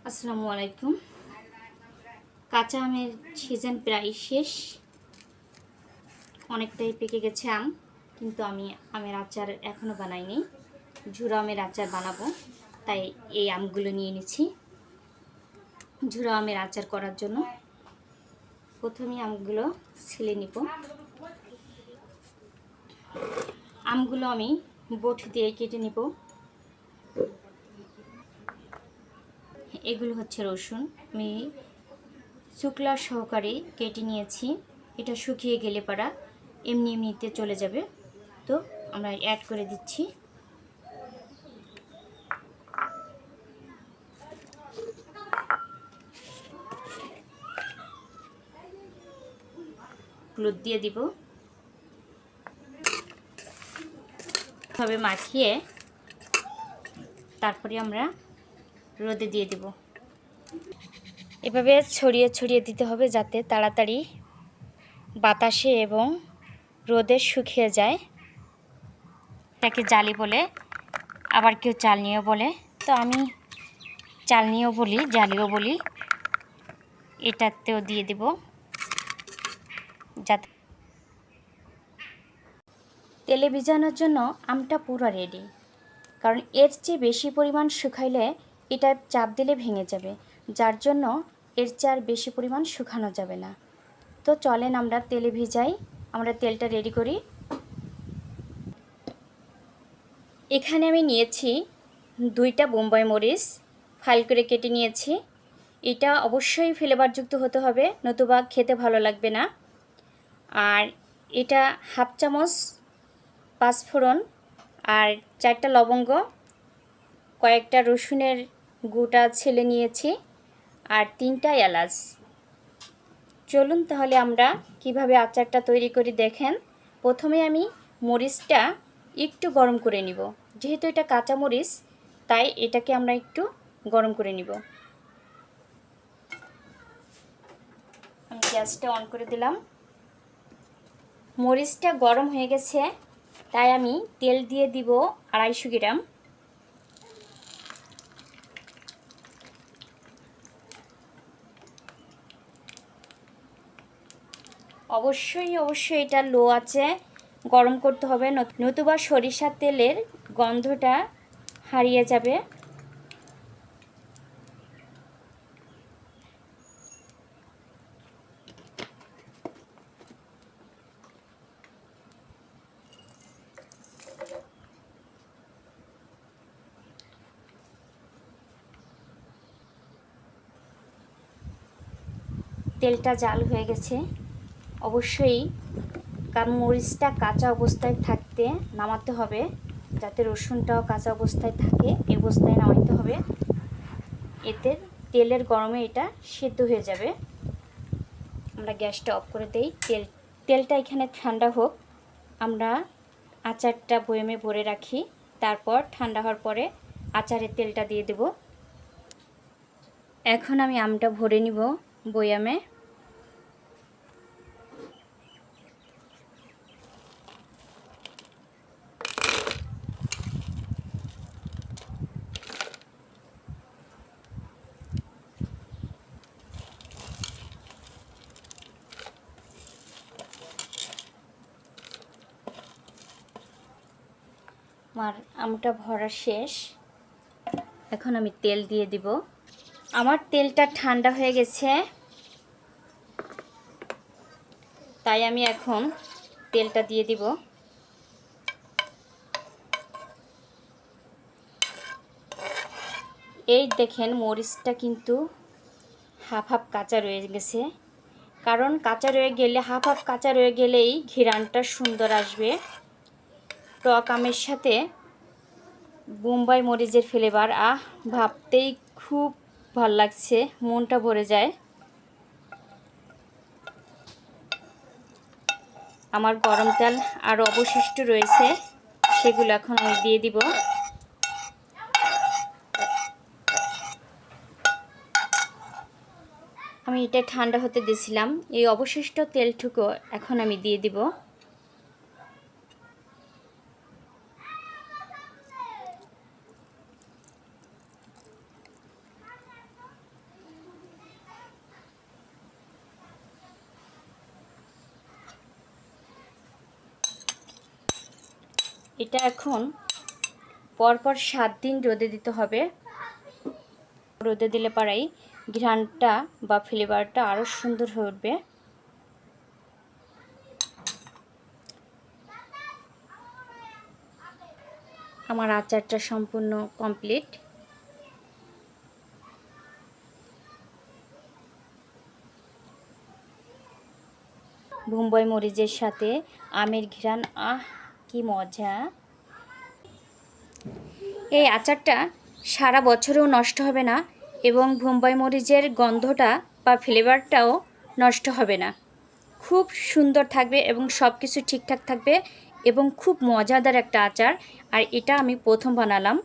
আসসালামু আলাইকুম। কাঁচা আমের সিজন প্রায় শেষ, অনেকটাই পেকে গেছে আম, কিন্তু আমি আমের আচার এখনও বানাইনি। ঝুড়ো আমের আচার বানাবো, তাই এই আমগুলো নিয়ে নিচ্ছি ঝুড়ো আমের আচার করার জন্য। প্রথমে আমগুলো ছিলে নিব। আমগুলো আমি বটি দিয়ে কেটে নিব। এগুলো হচ্ছে রসুন, আমি শুকলা সহকারে কেটে নিয়েছি। এটা শুকিয়ে গেলে পারা এমনিতে চলে যাবে, তো আমরা অ্যাড করে দিচ্ছি। হলুদ দিয়ে দিব, তবে মাখিয়ে তারপরে আমরা রোদে দিয়ে দেব। এভাবে ছড়িয়ে ছড়িয়ে দিতে হবে যাতে তাড়াতাড়ি বাতাসে এবং রোদে শুকিয়ে যায়। এটাকে জালি বলে, আবার কেউ চালনিও বলে, তো আমি চালনিও বলি, জালিও বলি। এটাতেও দিয়ে দেব যাতে তেলে ভিজানোর জন্য আমটা পুরো রেডি, কারণ এর চেয়ে বেশি পরিমাণ শুকাইলে এটা চাপ দিলে ভেঙে যাবে, যার জন্য এর চেয়ে আর বেশি পরিমাণ শুকানো যাবে না। তো চলেন আমরা তেলে ভিজাই, আমরা তেলটা রেডি করি। এখানে আমি নিয়েছি 2টা বোম্বাই মরিচ, ফাল করে কেটে নিয়েছি। এটা অবশ্যই ফ্লেভারযুক্ত হতে হবে, নতুবা খেতে ভালো লাগবে না। আর এটা হাফ চামচ পাঁচফোড়ন, আর 4টা লবঙ্গ, কয়েকটা রসুনের গুঁটা ছেলে নিয়েছি, আর 3টা এলাচ। চলুন তাহলে আমরা কিভাবে আচারটা তৈরি করি দেখেন। প্রথমে আমি মরিচটা একটু গরম করে নিব, যেহেতু এটা কাঁচা মরিচ তাই এটাকে আমরা একটু গরম করে নিব। আমি গ্যাসটা অন করে দিলাম। মরিচটা গরম হয়ে গেছে, তাই আমি তেল দিয়ে দিব 250 গ্রাম। অবশ্যই এটা লো আছে গরম করতে হবে, নতুবা সরিষার তেলের গন্ধটা হারিয়ে যাবে। তেলটা জাল হয়ে গেছে। অবশ্যই মরিচটা কাঁচা অবস্থায় থাকতে নামাতে হবে, যাতে রসুনটাও কাঁচা অবস্থায় থাকে, এই অবস্থায় নামাতে হবে। এতে তেলের গরমে এটা সেদ্ধ হয়ে যাবে। আমরা গ্যাসটা অফ করে দেই। তেলটা এখানে ঠান্ডা হোক, আমরা আচারটা বয়ামে ভরে রাখি, তারপর ঠান্ডা হওয়ার পরে আচারের তেলটা দিয়ে দেব। এখন আমি আমটা ভরে নিব বয়ামে। আমার আমটা ভরা শেষ, এখন আমি তেল দিয়ে দিব। আমার তেলটা ঠান্ডা হয়ে গেছে, তাই আমি এখন তেলটা দিয়ে দিব। এই দেখেন মরিচটা কিন্তু হাফ হাফ কাঁচা রয়ে গেছে, কারণ কাঁচা রয়ে গেলে হাফ হাফ কাঁচা রয়ে গেলেই ঘ্রাণটা সুন্দর আসবে। টক আমের সাথে বোম্বাই মরিচের ফ্লেভার, ভাবতেই খুব ভাল লাগছে, মনটা ভরে যায়। আমার গরম তেল আর অবশিষ্ট রয়েছে, সেগুলো এখন আমি দিয়ে দিব। আমি এটা ঠান্ডা হতে দিয়েছিলাম, এই অবশিষ্ট তেলটুকু এখন আমি দিয়ে দিব। এটা এখন পরপর 7 দিন রোদে দিতে হবে। রোদে দিলে পারাই ঘ্রাণটা বা ফ্লেভারটা আরও সুন্দর হয়ে উঠবে। আমার আচারটা সম্পূর্ণ কমপ্লিট। বোম্বাই মরিচের সাথে আমের ঘ্রাণ, কি মজা! এই আচারটা সারা বছরেও নষ্ট হবে না এবং বোম্বাই মরিচের গন্ধটা বা ফ্লেভারটাও নষ্ট হবে না। খুব সুন্দর থাকবে এবং সব কিছু ঠিকঠাক থাকবে এবং খুব মজাদার একটা আচার। আর এটা আমি প্রথম বানালাম।